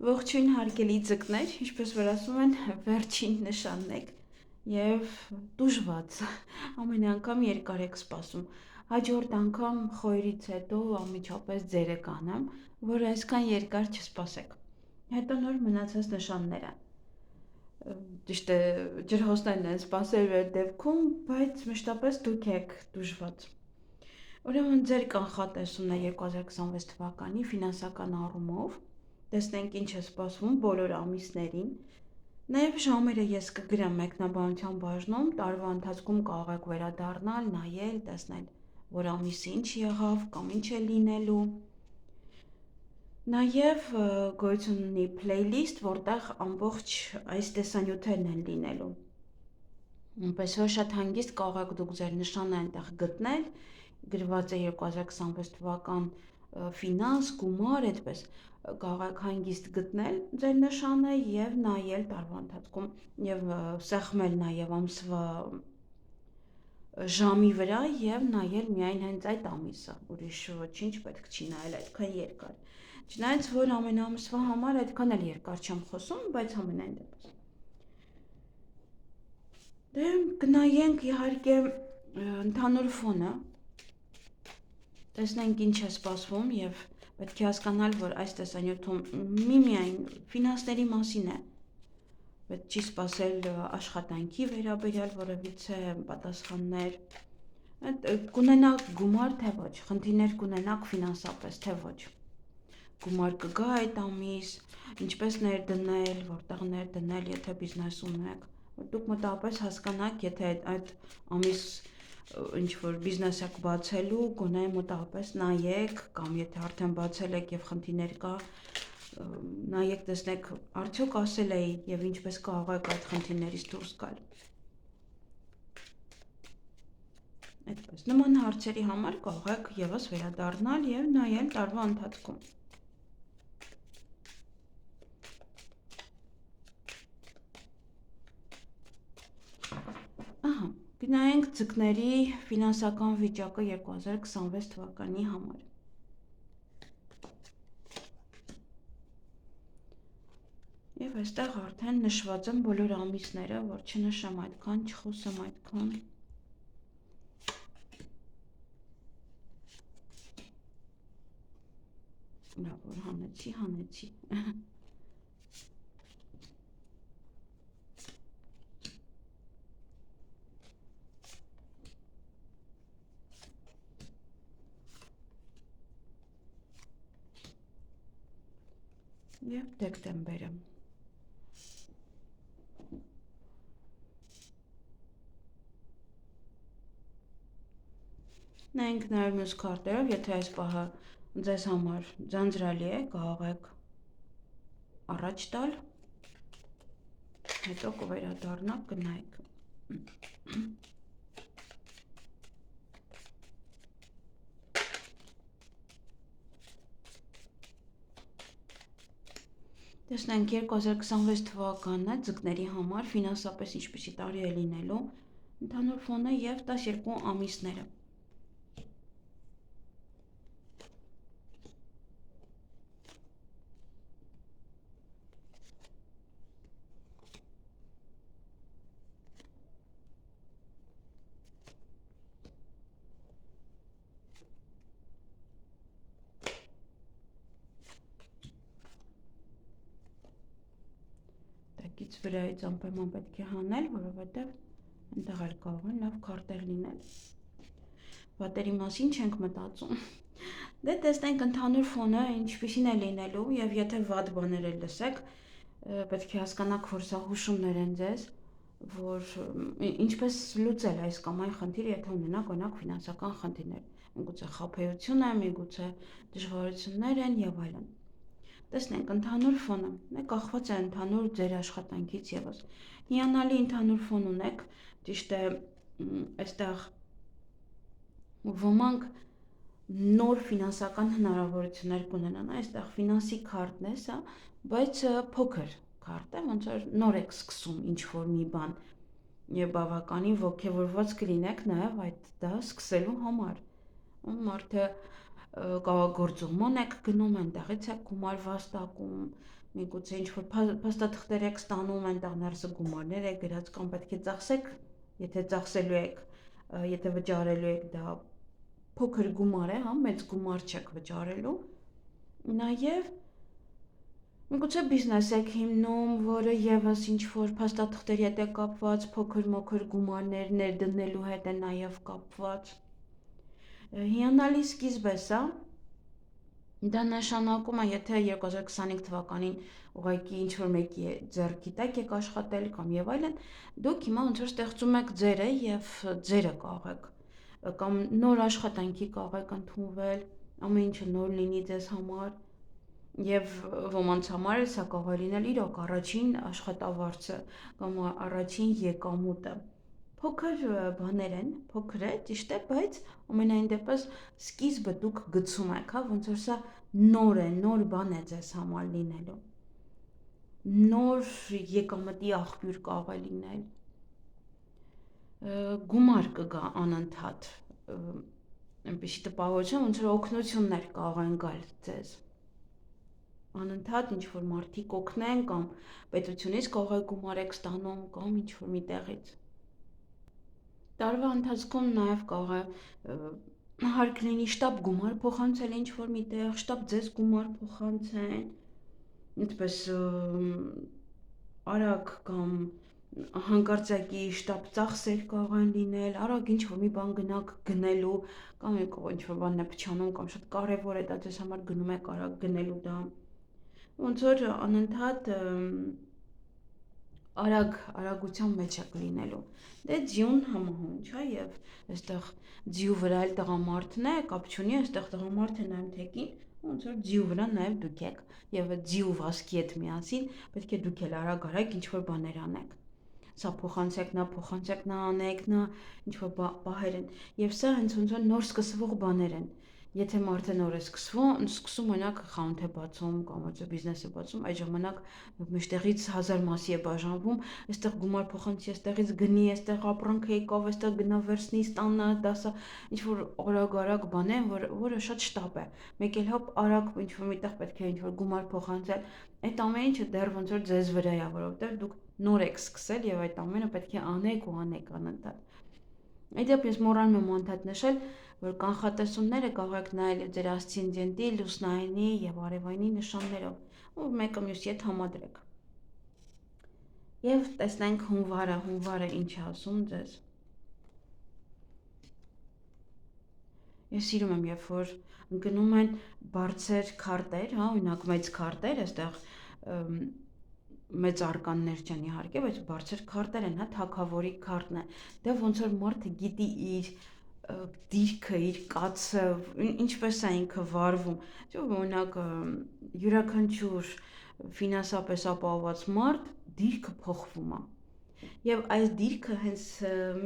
Ողջույն հարգելի ձկներ, ինչպես որ ասում են, վերջին նշանն եք եւ դժված ամեն անգամ երկար եք սպասում։ Հաջորդ անգամ խոյրից հետո անմիջապես ձերը կանեմ, որ այսքան երկար չսպասեք։ Հետո նոր մնացած նշանները։ Ճիշտ է, ջրհոսներն են սպասել այդ դեպքում, բայց մշտապես դուք եք դժված։ Ուրեմն ձեր կանխատեսումն է 2026 թվականի ֆինանսական առումով տեսնենք ինչ է սպասվում բոլոր ամիսներին, նաև ժամերը ես կգրեմ մեկնաբանության բաժնում, տարվա ընթացքում կարող եք վերադառնալ, նայել, տեսնել, որ ամիսը ինչ եղավ կամ ինչ է լինելու։ Նաև գոյություն ունի playlist, որտեղ ամբողջ այս տեսանյութերն են լինելու։ Այնպես որ շատ հանգիստ կարող եք դուք ձեր նշանը այնտեղ գտնել, գրված է 2026 թվական ֆինանս, գումար, այդպես կարող եք հանգիստ գտնել ձեր նշանը եւ նայել տարվա ընթացքում եւ սեղմել նաեւ ամսվա ժամի վրա եւ նայել միայն հենց այդ ամիսը, ուրիշ ոչինչ պետք չի նայել այդքան երկար։ Չնայած որ ամեն ամսվա համար այդքան էլ երկար չեմ խոսում, բայց ամենայն դեպս։ Դե գնայենք իհարկե ընդհանուր ֆոնը, տեսնենք ինչ է սպասվում եւ պետք է հասկանալ, որ այս տեսանյութում միմիայն ֆինանսների մասին է, պետք չի սպասել աշխատանքի վերաբերյալ որևիցե պատասխաններ, կունենաք գումար թե ոչ, խնդիրներ կունենաք ֆինանսապես թե ոչ, գումար կգա այդ ամիս, ինչպես ներդնել, որտեղ ներդնել, եթե բիզնես ունեք, որ դուք մոտավորապես հասկանաք, եթե այդ ամիս ինչ-որ բիզնես եք բացելու, գոնե մոտավորապես նայեք, կամ եթե արդեն բացել եք և խնդիրներ կա, նայեք, տեսնեք, արդյոք ասել էի և ինչպես կարող եք այդ խնդիրներից դուրս գալ։ Այդպես, նման հարցերի համար կարող եք ևս վերադառնալ և նայել տարվա ընթացքում։ Ահա, գնայենք ձկների ֆինանսական վիճակը 2026 թվականի համար։ Եվ այստեղ արդեն նշված են բոլոր ամիսները, որ չնշեմ այդքան, չխոսեմ այդքան։ Լավ, որ հանեցի։ Եվ դեկտեմբերը։ Նայենք նաև մյուս քարտերով, եթե այս պահը ձեզ համար ձանձրալի է, կարող եք առաջ տալ, հետո կվերադառնաք, կնայեք։ Տեսնենք 2026 թվականը ձկների համար ֆինանսապես ինչպիսի տարի է լինելու, ընդհանուր ֆոնը և 12 ամիսները։ Տակից վրայից անպայման պետք է հանել, որովհետև այնտեղ էլ կարող են լավ քարտեր լինել։ Վատերի մասին չենք մտածում։ Դե տեսնենք ընդհանուր ֆոնը ինչպիսին է լինելու եւ եթե վատ բաներ էլ լսեք, պետք է հասկանաք, որ սա հուշումներ են ձեզ, որ ինչպես լուծել այս կամ այն խնդիրը, եթե ունենաք օրինակ ֆինանսական խնդիրներ։ Միգուցե խաբեություն է, միգուցե դժվարություններ են եւ այլն։ Տեսնենք ընդհանուր ֆոնը, կախված է ընդհանուր ձեր աշխատանքից եւս։ Հիանալի ընդհանուր ֆոն ունեք, ճիշտ է, այստեղ ոմանք նոր ֆինանսական հնարավորություններ կունենան, այստեղ ֆինանսի քարտն է սա, բայց փոքր քարտ է, ոնց որ նոր եք սկսում ինչ-որ մի բան եւ բավականին ոգևորված կլինեք նաեւ այդ դա սկսելու համար։ Մարդը կավագործողման եք գնում, այնտեղից եք գումար վաստակում, միգուցե ինչ-որ փաստաթղթեր եք ստանում, այնտեղ ներսը գումարներ եք գրած կամ պետք է ծախսեք, եթե ծախսելու եք, եթե վճարելու եք դա փոքր գումար է, հա, մեծ գումար չեք վճարելու, նաև միգուցե բիզնես եք հիմնում, որը եւս ինչ-որ փաստաթղթերի հետ է կապված, փոքր-մոքր գումարներ ներդնելու հետ է նաև կապված։ Հիանալի սկիզբ է սա։ Դա նշանակում է, եթե 2025 թվականին ուղղակի ինչ-որ մեկի ձեռքի տակ եք աշխատել կամ եւ այլն, դուք հիմա ոնց որ ստեղծում եք ձերը եւ ձերը կաղեք կամ նոր աշխատանքի կաղեք ընդունվել, ամեն ինչը նոր լինի ձեզ համար եւ ոմանց համար սա կարող է լինել իրոք առաջին աշխատավարձը կամ առաջին եկամուտը։ Փոքր բաներ են, փոքր է, ճիշտ է, բայց ամենայն դեպս սկիզբը դուք գցում եք, հա, ոնց որ սա նոր է, նոր բան է ձեզ համար լինելու։ Նոր եկամտի աղբյուր կարող է լինել։ Գումար կգա անընդհատ, այնպեսի տպավորություն, ոնց որ օգնություններ կարող են գալ ձեզ։ Անընդհատ ինչ-որ մարդիկ օգնեն կամ պետությունից կարող է գումար եք ստանում կամ ինչ-որ մի տեղից։ Տարվա ընթացքում նաև կարող է հարկ լինի շտապ գումար փոխանցել ինչ-որ միտեղ, շտապ ձեզ գումար փոխանցեն, այդպես արագ կամ հանկարծակի շտապ ծախսեր կարող են լինել, արագ ինչ-որ մի բան գնաք գնելու կամ ինչ-որ բանն է փչանում կամ շատ կարևոր է դա ձեզ համար գնում եք արագ գնելու դա։ Ոնց որ անընդհատ արագության մեջ եք լինելու։ Դե ձյուն համահունչ, հա, եւ այստեղ ձյու վրա էլ տղամարդն է, կապ չունի, այստեղ տղամարդը նայում թեկին, ոնց որ ձյու վրա նաեւ դուք եք եւ ձյու վասկի հետ միասին պետք է դուք էլ արագ ինչ-որ բաներ անեք։ Սա փոխանցեք, նա անեք, նա ինչ-որ պահեր են։ Եվ սա հենց ոնց որ նոր սկսվող բաներ են։ Եթե մարդը նոր է սկսում օրինակ խանութ է բացում կամ բիզնես է բացում, այդ ժամանակ մեջտեղից 1000 մասի է բաժանվում, այստեղ գումար փոխանցի, այստեղից գնի, այստեղ ապրանք եկավ, այստեղ գնա վերցնի, ստանա, դասա, ինչ-որ արագ բան է, որը շատ շտապ է։ Մեկ էլ հոп արագ ինչ-որ միտեղ պետք է ինչ-որ գումար փոխանցել, այդ ամեն ինչը դեռ ոնց որ ձեզ վրա է, որովհետև դուք նոր եք սկսել եւ այդ ամենը պետք է անեք ու անեք անընդհատ։ Այդպես ես մոռանում եմ անդադ նշել, որ կանխատեսումները կարող եք նայել ձեր ասցենդենտի, լուսնայինի եւ արևայինի նշաններով, ու մեկը մյուսի հետ համադրեք։ Եվ տեսնենք հունվարը ինչ է ասում ձեզ։ Ես սիրում եմ, երբ որ ընկնում են բարձր քարտեր, հա, օրինակ մեծ քարտեր, այստեղ մեծ արկաններ չեն իհարկե, բայց բարձր քարտեր են, հա, թագավորի քարտն է։ Դա ոնց որ մարդը գիտի իր դիրքը, իր կացը, ինչպես է ինքը վարվում։ Օրինակ յուրաքանչյուր ֆինանսապես ապահովված մարդ դիրքը փոխվում է։ Եվ այս դիրքը հենց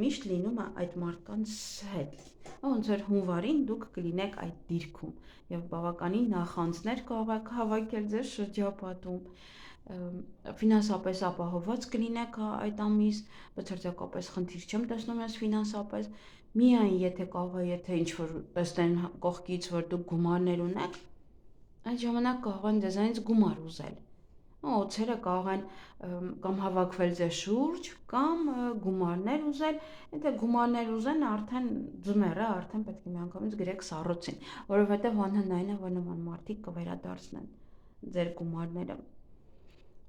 միշտ լինում է այդ մարդկանց հետ։ Ոնց որ հունվարին դուք կլինեք այդ դիրքում եւ բավականին նախանձներ կարող եք հավաքել ձեր շրջապատում, ֆինանսապես ապահովված կլինեք այդ ամիս, բացարձակապես խնդիր չեմ տեսնում ես ֆինանսապես, միայն եթե կարող է, եթե ինչ-որ տեսնեն կողքից, որ դուք գումարներ ունեք, այդ ժամանակ կարող են ձեզանից գումար ուզել։ Օձերը կարող են կամ հավաքվել ձեզ շուրջ, կամ գումարներ ուզել, եթե գումարներ ուզեն, արդեն ձմեռ է, արդեն պետք է միանգամից գրեք սառույցին, որովհետև անհնարին է, որ նման մարդիկ կվերադարձնեն ձեր գումարները։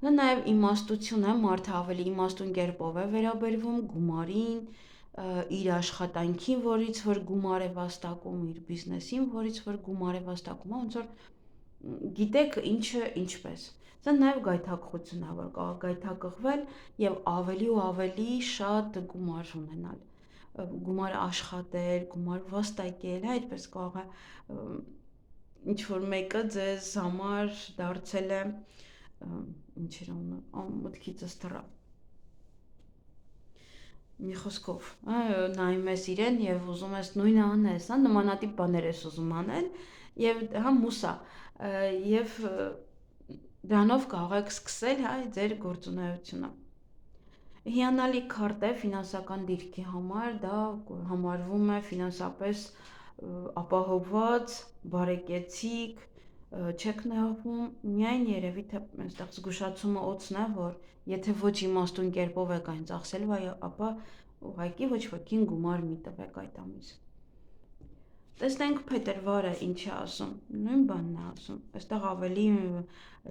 Դա նաև իմաստություն է, մարդը ավելի իմաստուն կերպով է վերաբերվում գումարին, իր աշխատանքին, որից որ գումար է վաստակում, իր բիզնեսին, որից որ գումար է վաստակում, ոնց որ գիտեք ինչը ինչպես։ Սա նաև գայթակղություն է, որ կարող գայթակղվել եւ ավելի ու ավելի շատ գումար ունենալ, գումար աշխատել, գումար վաստակել, այդպես կարող է ինչ որ մեկը ձեզ համար դարձել է ինչ էր մտքիցս թռա։ Մի խոսքով, նայում ես իրեն եւ ուզում ես նույնը անես, հա, նմանատիպ բաներ ես ուզում անել եւ հա մուսա եւ դրանով կարող եք սկսել հա ձեր գործունեությունը։ Հիանալի քարտ է ֆինանսական դիրքի համար, դա համարվում է ֆինանսապես ապահովված, բարեկեցիկ, չեք նեղվում, միայն երևի թե այստեղ զգուշացումը օծն է, որ եթե ոչ իմաստուն կերպով եք այն ծախսելու, ապա ուղղակի ոչ ոքին գումար մի տվեք այդ ամիս։ Տեսնենք փետրվարը ինչ է ասում, նույն բանն է ասում, այստեղ ավելի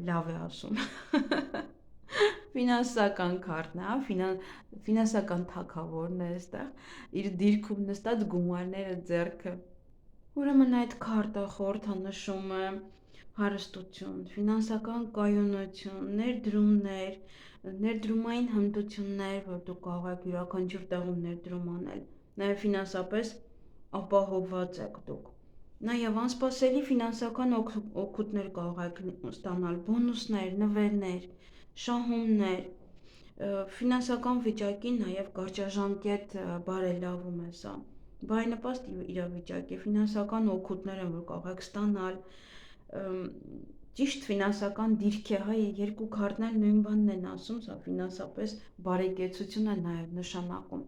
լավ է ասում։ Ֆինանսական քարտն է, ֆինանսական թագավորն է այստեղ իր դիրքում նստած գումարները ձեռքը։ Ուրեմն այդ քարտը խորհրդանշում է հարստություն, ֆինանսական կայունություն, ներդրումներ, ներդրումային հմտություններ, որ դուք կարող եք յուրաքանչյուր տեղում ներդրում անել, նաև ֆինանսապես ապահովված եք դուք։ Նաև անսպասելի ֆինանսական օգուտներ կարող եք ստանալ, բոնուսներ, նվերներ, շահումներ, ֆինանսական վիճակի նաև կարճաժամկետ բարելավում է սա։ Բարենպաստ իրավիճակ է, ֆինանսական օգուտներ են, որ կարող եք ստանալ, ճիշտ ֆինանսական դիրք է, երկու քարտն նույն բանն են ասում, սա ֆինանսապես բարեկեցություն է նաև նշանակում։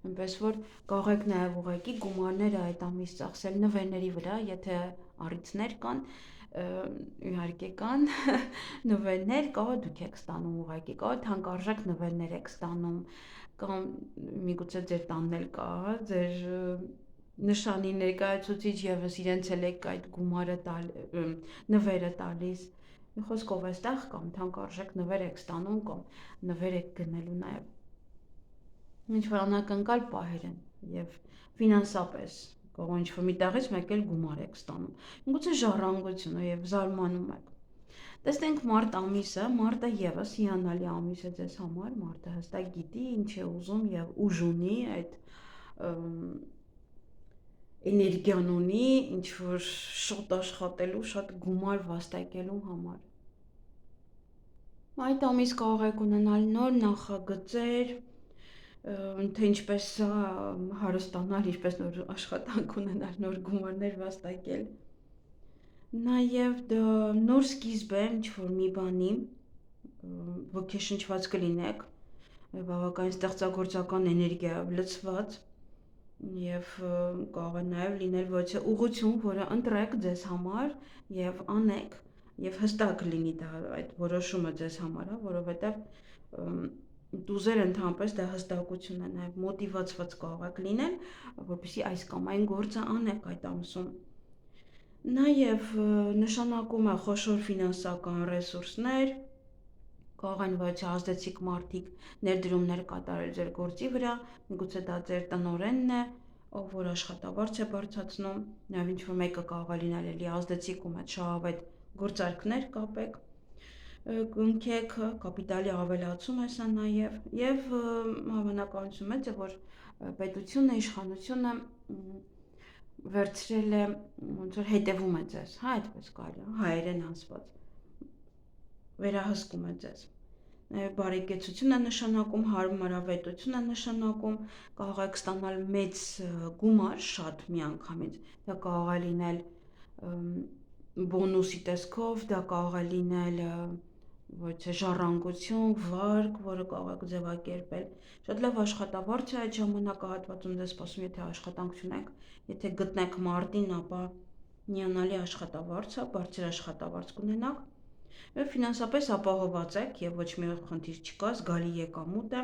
Այնպես որ կարող եք նաև ուղղակի գումարները այդ ամիս ծախսել նվերների վրա, եթե առիթներ կան, իհարկե կան նվերներ, կարող դուք եք ստանում ուղղակի, կարող թանկարժեք նվերներ եք ստանում, կամ միգուցե ձեր տանն էլ կա, ձեր նշանի ներկայացուցիչ եւս իրենց էլ եք այդ գումարը նվերը տալիս։ Մի խոսքով այստեղ կամ թանկարժեք նվեր եք ստանում, կամ նվեր եք գնելու նաև։ Ինչ որ անակնկալ պահեր են եւ ֆինանսապես կարող ինչ-որ մի տեղից մեկ էլ գումար եք ստանում։ Միգուցե ժառանգությունը եւ զարմանում եք։ Տեսնենք մարտ ամիսը, մարտը եւս հիանալի ամիս է ձեզ համար, մարտը հստակ գիտի ինչ է ուզում եւ ուժ ունի այդ էներգիան ունի, ինչ որ շատ աշխատելու, շատ գումար վաստակելու համար։ Այդ ամիս կարող եք ունենալ նոր նախագծեր, թե ինչպես հարստանալ, ինչպես նոր աշխատանք ունենալ, նոր գումարներ վաստակել։ Նաև նոր սկիզբ է ինչ-որ մի բանի, ոգեշնչված կլինեք, բավական ստեղծագործական էներգիայով լցված, և կարող է նաև լինել ոչ ուղղություն, որը ընտրեք ձեզ համար և անեք, և հստակ լինի այդ որոշումը ձեզ համար, որովհետև դուզեր ընդհանրապես դա հստակություն է, նաև մոտիվացված կարող եք լինել, որպեսզի այս կամ այն գործը անեք այդ ամսում։ Նաև նշանակում է խոշոր ֆինանսական ռեսուրսներ, կարող են ոչ ազդեցիկ մարդիկ ներդրումներ կատարել ձեր գործի վրա, միգուցե դա ձեր տնօրենն է, ով որ աշխատավարձ է բարձրացնում, նաև ինչ-որ մեկը կարող է լինել էլի ազդեցիկ ու մեծ շահավետ գործարքներ կապեք, կնքեք, կապիտալի ավելացում է սա նաև, և հավանականություն մեծ է, որ պետությունը, իշխանությունը վերցրել է, ոնց որ հետևում է ձեզ, այդպես կարելի է, հայերեն ասված, վերահսկում է ձեզ։ Նաև բարեկեցություն է նշանակում, հարմարավետություն է նշանակում, կարող եք ստանալ մեծ գումար, շատ միանգամից, դա կարող է լինել բոնուսի տեսքով, դա կարող է լինել ոչ ժառանգություն, վարկ, որը կարող եք ձևակերպել։ Շատ լավ աշխատավարձ է այդ ժամանակահատվածում ձեզ սպասում, եթե աշխատանք չունեք, եթե գտնեք մարտին, ապա միանալի աշխատավարձ է, բարձր աշխատավարձ կունենաք։ Եվ ֆինանսապես ապահովված եք եւ ոչ մի խնդիր չկա, զգալի եկամուտ է։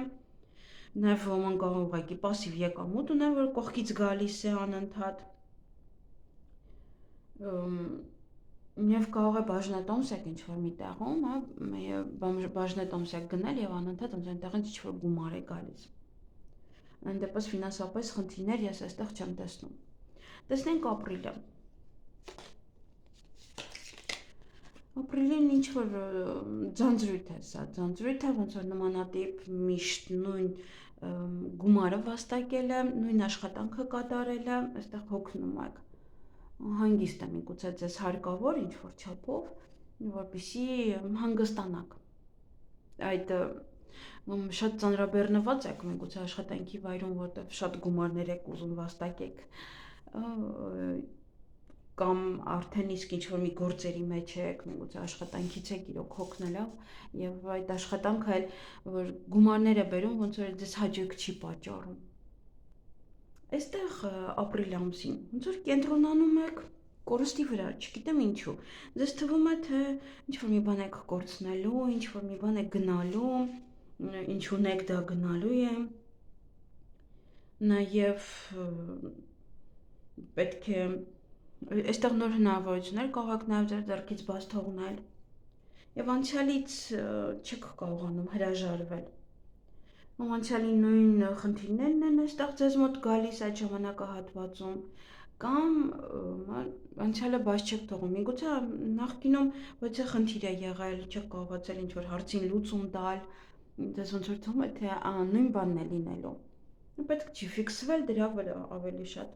Նաև ոմանք կարող ուղղակի պասիվ եկամուտ ունեն, որ կողքից գալիս է անընդհատ։ Եվ կարող է բաժնետոմս եք ինչ-որ մի տեղում, բաժնետոմս եք գնել եւ անընդհատ այնտեղից ինչ-որ գումար է գալիս։ Այն դեպս ֆինանսապես խնդիրներ ես այստեղ չեմ տեսնում։ Տեսնենք ապրիլը։ Ապրիլին ինչ-որ ձանձրույթ է սա, ձանձրույթ է, ոնց որ նմանատիպ միշտ նույն գումարը վաստակելը, նույն աշխատանքը կատարելը, այստեղ հոգնում եք։ Հանգիստ է միգուցե ձեզ հարկավոր ինչ-որ չափով, որպեսզի հանգստանաք։ Այդ շատ ծանրաբեռնված եք միգուցե աշխատանքի վայրում, որտեղ շատ գումարներ եք ուզում վաստակեք, կամ արդեն իսկ ինչ-որ մի գործերի մեջ եք, միգուցե աշխատանքից եք իրոք հոգնելով, եւ այդ աշխատանքը էլ որ գումարներ է բերում, ոնց որ ձեզ հաճույք չի պատճառում։ Այստեղ ապրիլ ամսին ոնց որ կենտրոնանում եք կորստի վրա, չգիտեմ ինչու։ Ձեզ թվում է թե ինչ որ մի բան եք կորցնելու, ինչ որ մի բան եք գնալու, ինչ ունեք դա գնալու է։ Նաև պետք է այստեղ նոր հնարավորություններ կարող եք նաև ձեր ձեռքից բաց թողնել։ Եվ անցյալից չեք կարողանում հրաժարվել։ Անցյալի նույն խնդիրներն են այստեղ ձեզ մոտ գալիս այդ ժամանակահատվածում կամ անցյալը բաց չեք թողում։ Միգուցե նախկինում ոչ թե խնդիր է եղել, չեք կարողացել ինչ-որ հարցին լուծում տալ, դες ոնց որ թվում է թե նույն բանն է լինելու։ Պետք չի ֆիքսվել դրա վրա ավելի շատ։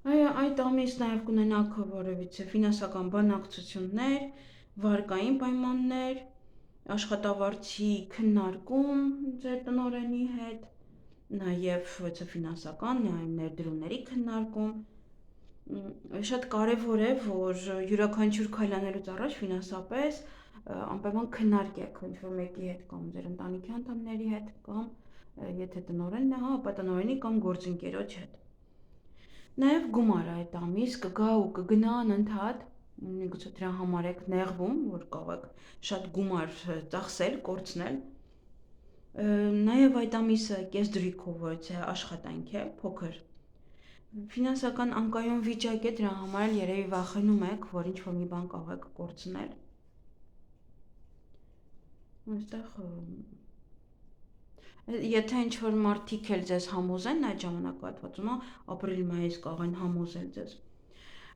Այդ ամիս նաև կունենաք որևիցե ֆինանսական բանակցություններ, վարկային պայմաններ, աշխատավարձի քննարկում ձեր տնօրենի հետ, նաև ֆինանսական ներդրումների քննարկում։ Շատ կարևոր է, որ յուրաքանչյուր քայլ անելուց առաջ ֆինանսապես անպայման քննարկեք ինչ-որ մեկի հետ կամ ձեր ընտանիքի անդամների հետ կամ եթե տնօրենն է, ապա տնօրենի կամ գործընկերոջ հետ։ Նաև գումարը այդ ամիս կգա ու կգնա անընդհատ, միգուցե դրա համար եք նեղվում, որ կարող եք շատ գումար ծախսել, կորցնել։ Նաև այդ ամիսը կեսդրույքով որևէ աշխատանք է, փոքր։ Ֆինանսական անկայուն վիճակ է, դրա համար էլ երևի վախենում եք, որ ինչ-որ մի բան կարող եք կորցնել։ Այստեղ եթե ինչ-որ մարդիկ էլ ձեզ համոզեն այդ ժամանակահատվածում, ապրիլ-մայիս կարող են համոզել ձեզ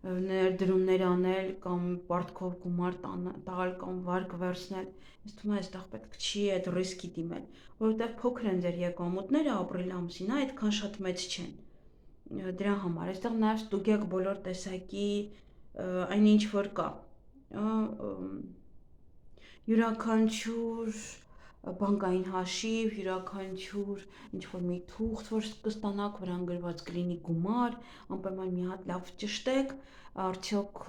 ներդրումներ անել կամ պարտքով գումար տալ կամ վարկ վերցնել, ինձ թվում է այստեղ պետք չի այդ ռիսկի դիմել, որովհետև փոքր են ձեր եկամուտները ապրիլ ամսին, այդքան շատ մեծ չեն։ Դրա համար այստեղ նաև ստուգեք բոլոր տեսակի այնինչ որ կա։ Յուրաքանչյուր բանկային հաշիվ, յուրաքանչյուր ինչ-որ մի թուղթ, որ կստանաք, վրան գրված կլինի գումար, անպայման մի հատ լավ ճշտեք, արդյոք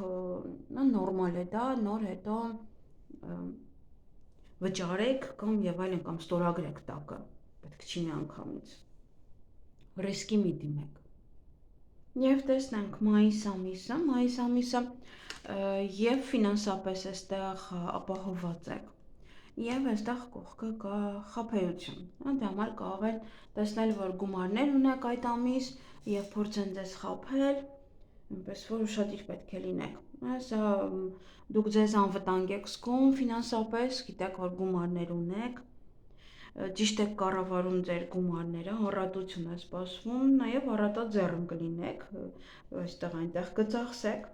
նորմալ է դա, նոր հետո վճարեք կամ եւ այլն կամ ստորագրեք տակը, պետք չի միանգամից։ Ռիսկի մի դիմեք։ Եվ տեսնենք մայիս ամիսը եւ ֆինանսապես այստեղ ապահովված եք։ Եվ այստեղ կողքը կա խաբեություն։ Դրա համար կարող են տեսնել, որ գումարներ ունեք այդ ամիս եւ փորձեն ձեզ խաբել, այնպես որ ուշադիր պետք է լինեք։ Սա դուք ձեզ անվտանգ եք զգում ֆինանսապես, գիտեք, որ գումարներ ունեք, ճիշտ եք կառավարում ձեր գումարները, հառատություն է սպասվում, նաեւ առատաձեռն կլինեք, այստեղ այնտեղ կծախսեք։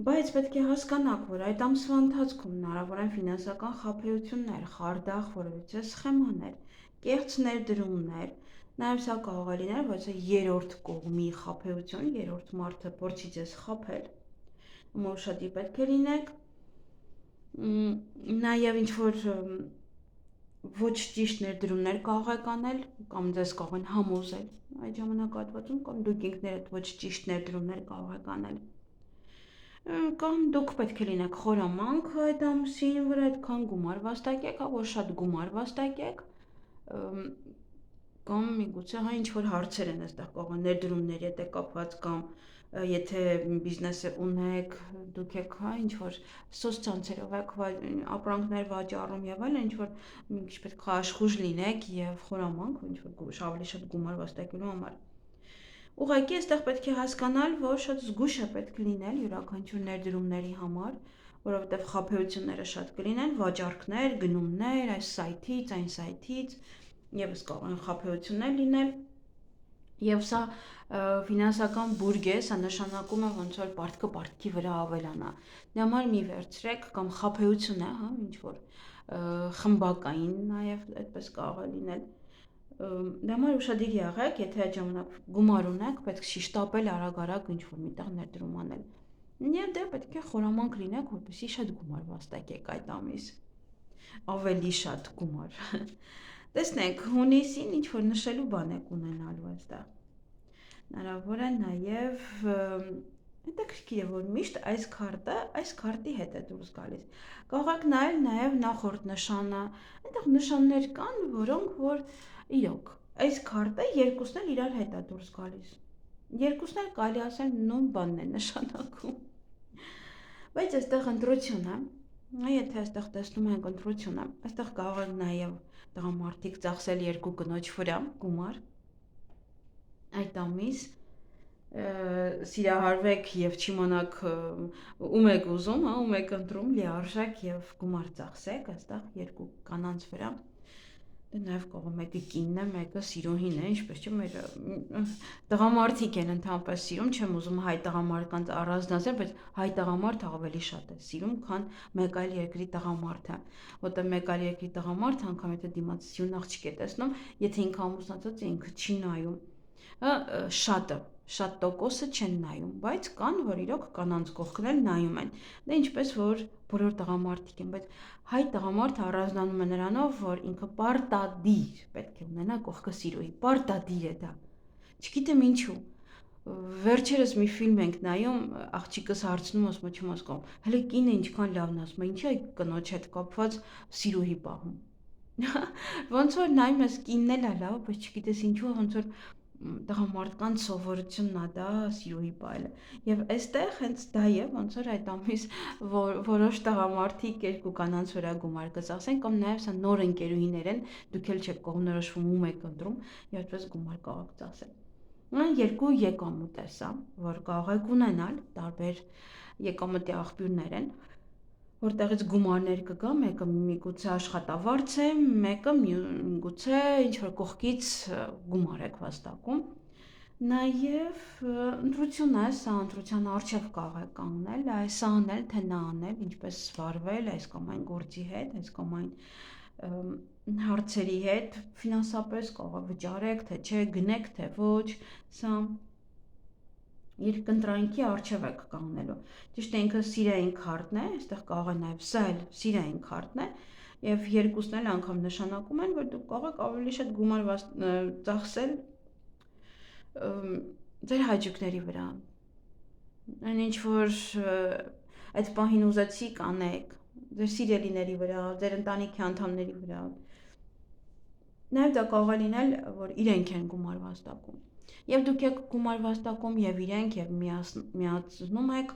Բայց պետք է հասկանաք, որ այդ ամսվա ընթացքում հնարավոր են ֆինանսական խաբեություններ, խարդախ որևիցե սխեմաներ, կեղծ ներդրումներ, նաև սա կարող է լինել ոչ թե երրորդ կողմի խաբեություն, երրորդ մարդը փորձի ձեզ խաբել։ Ուշադիր պետք է լինեք։ Նաև ինչ որ ոչ ճիշտ ներդրումներ կարող եք անել կամ ձեզ կարող են համոզել այդ ժամանակահատվածում կամ դուք ինքներդ ոչ ճիշտ ներդրումներ կարող եք անել։ Կամ դուք պետք է լինեք խորամանկ այդ ամսին, որ այդքան գումար վաստակեք, որ շատ գումար վաստակեք, կամ միգուցե ինչ-որ հարցեր են այստեղ կարող են ներդրումների հետ կապված կամ եթե բիզնես ունեք, դուք եք ինչ-որ սոցցանցերով եք ապրանքներ վաճառում եւ այլն, ինչ-որ մի քիչ պետք է աշխուժ լինեք եւ խորամանկ, ինչ-որ ավելի շատ գումար վաստակելու համար։ Ուղղակի այստեղ պետք է հասկանալ, որ շատ զգույշ է պետք լինել յուրաքանչյուր ներդրումների համար, որովհետև խաբեությունները շատ կլինեն, վաճառքներ, գնումներ, այս սայթից, այն սայթից, եւս կարող են խաբեություններ լինել։ Եվ սա ֆինանսական բուրգ է, սա նշանակում է ոնց որ պարտքը պարտքի վրա ավելանա։ Դրա համար մի վերցրեք կամ խաբեություն է, ինչ որ խմբակային նաև այդպես կարող է լինել։ Դրա համար ուշադիր եղեք, եթե այդ ժամանակ գումար ունեք, պետք չի շտապել արագ-արագ ինչ-որ միտեղ ներդրում անել։ Եվ դե պետք է խորամանկ լինեք, որպեսզի շատ գումար վաստակեք այդ ամիս։ Ավելի շատ գումար։ Տեսնենք, հունիսին ինչ-որ նշելու բան եք ունենալու այստեղ։ Հնարավոր է նաև հետաքրքիր է, որ միշտ այս քարտի հետ է դուրս գալիս։ Կարող եք նայել նաև նախորդ նշանը, այնտեղ նշաններ կան, որոնք որ իրոք այս քարտը երկուսն էլ իրար հետ է դուրս գալիս։ Երկուսն էլ կարելի ասել նույն բանն է նշանակում։ Բայց այստեղ ընտրություն է։ Եթե այստեղ տեսնում ենք ընտրությունը, այստեղ կարող են նաև տղամարդիկ ծախսել երկու կնոջ վրա գումար։ Այդ ամիս սիրահարվեք եւ չիմանաք ում եք ուզում, հա, ում եք ընտրում, լիարժեք եւ գումար ծախսեք այստեղ երկու կանանց վրա։ Դե նաև կարող մեկը կինն է, մեկը սիրուհին է, ինչպես չէ, մեր տղամարդիկ են ընդհանրապես սիրում, չեմ ուզում հայ տղամարդկանց առանձնացնել, բայց հայ տղամարդը ավելի շատ է սիրում, քան մեկ այլ երկրի տղամարդը, որտեղ մեկ այլ երկրի տղամարդը անգամ եթե դիմաց սիրուն աղջիկ է տեսնում, եթե ինքը ամուսնացած է, ինքը չի նայում, շատ տոկոսը չեն նայում, բայց կան, որ իրոք կանանց կողքն էլ նայում են, դե ինչպես որ բոլոր տղամարդիկ են, բայց հայ տղամարդը առանձնանում է նրանով, որ ինքը պարտադիր պետք է ունենա կողքը սիրուհի, պարտադիր է դա, չգիտեմ ինչու, վերջերս մի ֆիլմ ենք նայում, աղջիկս հարցնում ասում չեմ հասկանում, հələ կինը ինչքան լավն ասում է, ինչի է կնոջ հետ կապված սիրուհի պահում, ոնց որ նայում ես կինն էլ է լավ, բայց չգիտես ինչու ոնց որ տղամարդկանց սովորությունն է դա սիրուհի պահելը եւ այստեղ հենց դա է ոնց որ այդ ամիս որոշ տղամարդիկ երկու կանանց վրա գումար կծախսեն կամ նաեւ սա նոր ընկերուհիներ են դուք էլ չեք կողմնորոշվում ում եք ընտրում եւ այդպես գումար կարող ծախսել երկու եկամուտ է սա որ կարող եք ունենալ տարբեր եկամտի աղբյուրներ են որտեղից գումարներ կգա, մեկը միգուցե աշխատավարձ է, մեկը միգուցե ինչ-որ կողքից գումար եք վաստակում։ Նաև ընտրությունն է, սա ընտրության առջև կարող է կանգնել, այս անել, թե նա անել, ինչպես վարվել այս կամ այն գործի հետ, այս կամ այն հարցերի հետ, ֆինանսապես կարող է վճարեք, թե չէ, գնեք, թե ոչ, սա երկընտրանքի առջև եք կանգնելու։ Ճիշտ է ինքը սիրային քարտն է, այստեղ կարող է նաև սա էլ սիրային քարտն է, եւ երկուսն էլ անգամ նշանակում են, որ դուք կարող եք ավելի շատ գումար ծախսել ձեր հաճույքների վրա։ Այն ինչ որ այդ պահին ուզեցիք անեք, ձեր սիրելիների վրա, ձեր ընտանիքի անդամների վրա։ Նաև դա կարող է լինել, որ իրենք են գումար վաստակում։ Եվ դուք եք գումար վաստակում եւ իրենք եւ միացնում եք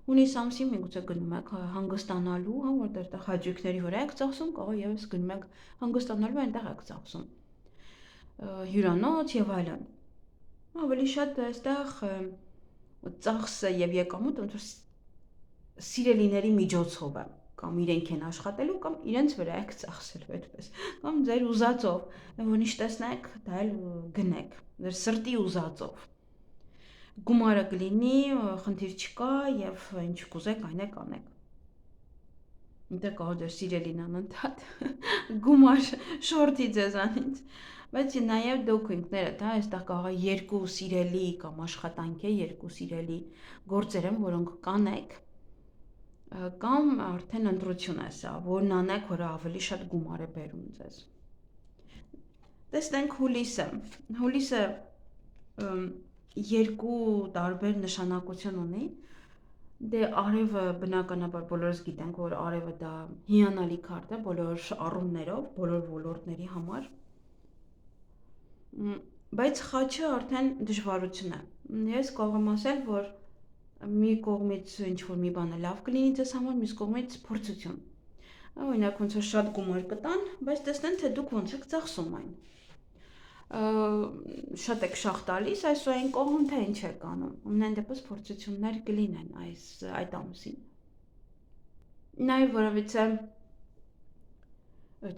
հունիս ամսին միգուցե գնում եք հանգստանալու, հա, որտեղ այդտեղ հաճույքների վրա եք ծախսում, կարող եւս գնում եք հանգստանալու, այնտեղ եք ծախսում։ Հյուրանոց եւ այլն։ Ավելի շատ այստեղ ծախսը եւ եկամուտը ոնց որ սիրելիների միջոցով է կամ իրենք են աշխատելու կամ իրենց վրա եք ծախսելու այդպես կամ ձեր ուզածով որիշ տեսնեք դա էլ գնեք ձեր սրտի ուզածով գումարը կլինի խնդիր չկա եւ ինչ կուզեք այն եք անեք դե կարող ձեր սիրելին անընդհատ գումար շորթի ձեզանից բայց նաեւ դուք ինքներդ հա այստեղ կարող է երկու սիրելի կամ աշխատանք է երկու սիրելի գործեր են որոնք կանեք կամ արդեն ընտրություն է սա, որն անեք, որը ավելի շատ գումար է բերում ձեզ։ Տեսնենք հուլիսը։ Հուլիսը երկու տարբեր նշանակություն ունի։ Դե արևը բնականաբար բոլորս գիտենք, որ արևը դա հիանալի քարտ է բոլոր առումներով, բոլոր ոլորտների համար։ Բայց խաչը արդեն դժվարություն է։ Ես կարող եմ ասել, որ մի կողմից ինչ-որ մի բանը լավ կլինի ձեզ համար, մյուս կողմից փորձություն։ Օրինակ ոնց որ շատ գումար կտան, բայց տեսնեն, թե դուք ոնց եք ծախսում այն։ Շատ եք շահ տալիս, այսօր այն կողմում թե ինչ եք անում։ Ամենայն դեպս փորձություններ կլինեն այդ ամսին։ Նաև որովհետեւ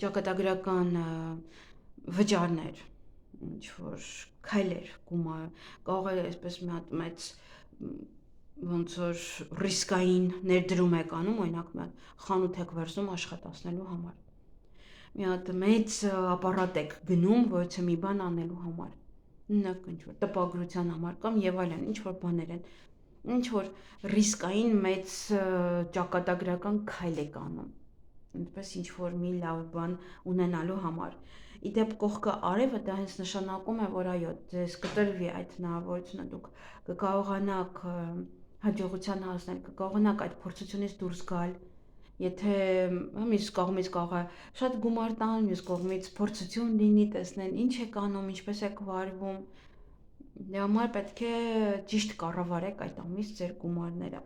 ճակատագրական վճարներ, ինչ որ քայլեր, գումար, կարող է այսպես մի հատ մեծ ոնց որ ռիսկային ներդրում եք անում, օրինակ մի հատ խանութ եք վերցնում աշխատացնելու համար։ Մի հատ մեծ ապարատ եք գնում, որոնց մի բան անելու համար։ Օրինակ ինչ որ տպագրության համար կամ եւ այլն, ինչ որ բաներ են։ Ինչ որ ռիսկային մեծ ճակատագրական քայլ եք անում։ Այնպես ինչ որ մի լավ բան ունենալու համար։ Իդեպ կողքը արևը դա հենց նշանակում է, որ այո, ձեզ կտրվի այդ հնարավորությունը, դուք կկարողանաք հաջողության հասնել, կկարողանաք այդ փորձությունից դուրս գալ Եթե մյուս կողմից կարող է շատ գումար տան, մյուս կողմից փորձություն լինի, տեսնեն ինչ եք անում, ինչպես եք վարվում։ Դրա համար պետք է ճիշտ կառավարեք այդ ամիս ձեր գումարները։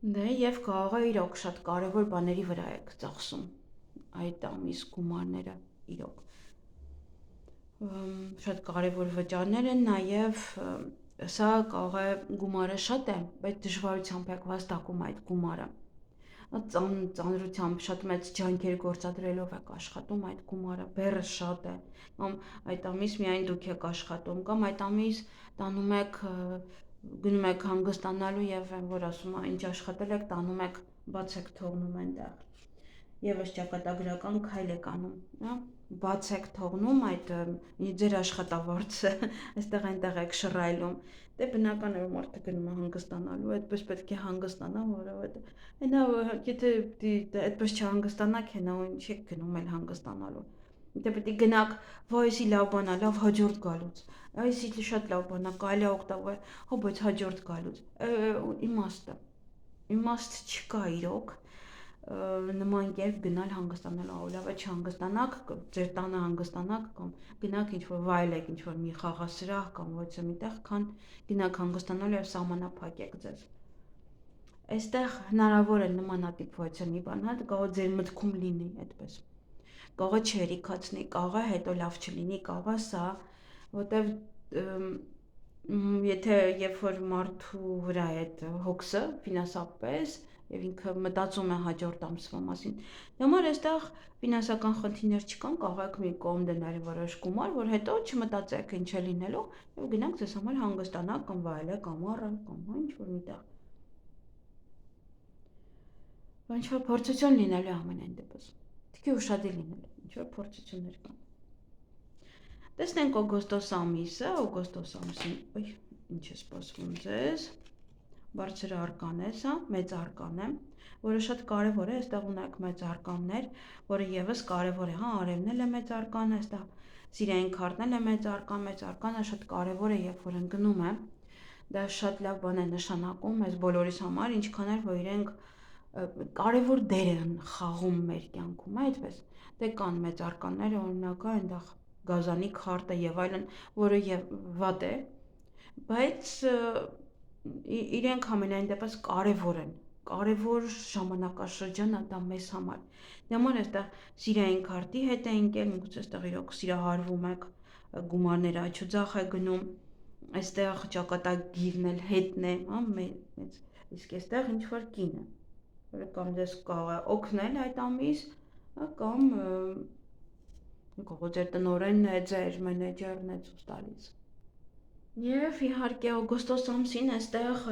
Դե եւ կարող է իրոք շատ կարևոր բաների վրա եք ծախսում այդ ամիս գումարները իրոք։ Շատ կարևոր վճարներ են, նաև սա կարող է գումարը շատ է, բայց դժվարությամբ եք վաստակում այդ գումարը։ Ծանրությամբ շատ մեծ ջանքեր գործադրելով եք աշխատում այդ գումարը, բեռը շատ է, կամ այդ ամիս միայն դուք եք աշխատում, կամ այդ ամիս տանում եք գնում եք հանգստանալու եւ որ ասում է ինչ աշխատել եք, տանում եք բաց եք թողնում այնտեղ։ Եվս ճակատագրական քայլ եք անում, հա, բաց եք թողնում այդ ձեր աշխատավարձը, այստեղ այնտեղ եք շռայլում, դե բնական է որ մարդը գնում է հանգստանալու, այդպես պետք է հանգստանա, որովհետեւ այնա եթե այդպես չհանգստանաք, հենա ու ինչ եք գնում էլ հանգստանալու։ Դե պետք է գնաք, ոյսի լավ բան է, լավ հաջորդ գալուց։ Այսի շատ լավ բան է, կարելի է օգտագործել, հո բայց հաջորդ գալուց։ Իմաստ չկա իրոք նման կերպ գնալ հանգստանալու, ավելի լավ է չհանգստանաք, ձեր տանը հանգստանաք կամ գնաք ինչ-որ վայելեք, ինչ-որ մի խաղասրահ կամ ոչ միտեղ, քան գնաք հանգստանալու եւ սահմանափակեք ձեզ։ Այստեղ հնարավոր է նմանատիպ ոչ մի բան, հա, կարող ձեր մտքում լինի այդպես։ Կարող է չերիքացնի, կարող է հետո լավ չլինի, կարող է սա, որտեվ եթե երբ որ մարդու վրա է այդ հոգսը ֆինանսապես եւ ինքը մտածում է հաջորդ ամսվա մասին, դրա համար այստեղ ֆինանսական խնդիրներ չկան, կարող եք մի կողմ դնել որոշ գումար, որ հետո չմտածեք ինչ է լինելու եւ գնաք ձեզ համար հանգստանաք կամ վայելեք ամառը կամ ինչ որ միտեղ։ Ինչ որ փորձություն լինելու ամենայն դեպս։ Պետք է ուշադիր լինել, ինչ որ փորձություններ կան։ Տեսնենք օգոստոս ամիսը, օգոստոս ամսին, ինչ է սպասվում ձեզ։ Բարձր արկան է սա, մեծ արկան է, որը շատ կարևոր է, այստեղ ունեք մեծ արկաններ, որը եւս կարևոր է, հա, արևն էլ է մեծ արկան, այստեղ սիրային քարտն էլ է մեծ արկանը շատ կարևոր է, երբ որ ընկնում է։ Դա շատ լավ բան է նշանակում մեզ բոլորիս համար, ինչքան էլ որ իրենք կարևոր դեր են խաղում մեր կյանքում, այդպես։ Դե կան մեծ արկանները, օրինակ այնտեղ գազանի քարտը եւ այլն, որը վատ է, բայց իրենք ամենայն դեպս կարևոր են, կարևոր ժամանակաշրջան է դա մեզ համար։ Դրա համար այստեղ սիրային քարտի հետ է ընկել, միգուցե այստեղ իրոք սիրահարվում եք, գումարները աչուձախ է գնում, այստեղ ճակատագիրն էլ հետն է, հա, մեծ, իսկ այստեղ ինչ որ կին է, որը կամ ձեզ կարող է օգնել այդ ամիս, կամ ձեր տնօրենն է, ձեր մենեջերն է ցույց տալիս։ Եվ իհարկե օգոստոս ամսին այստեղ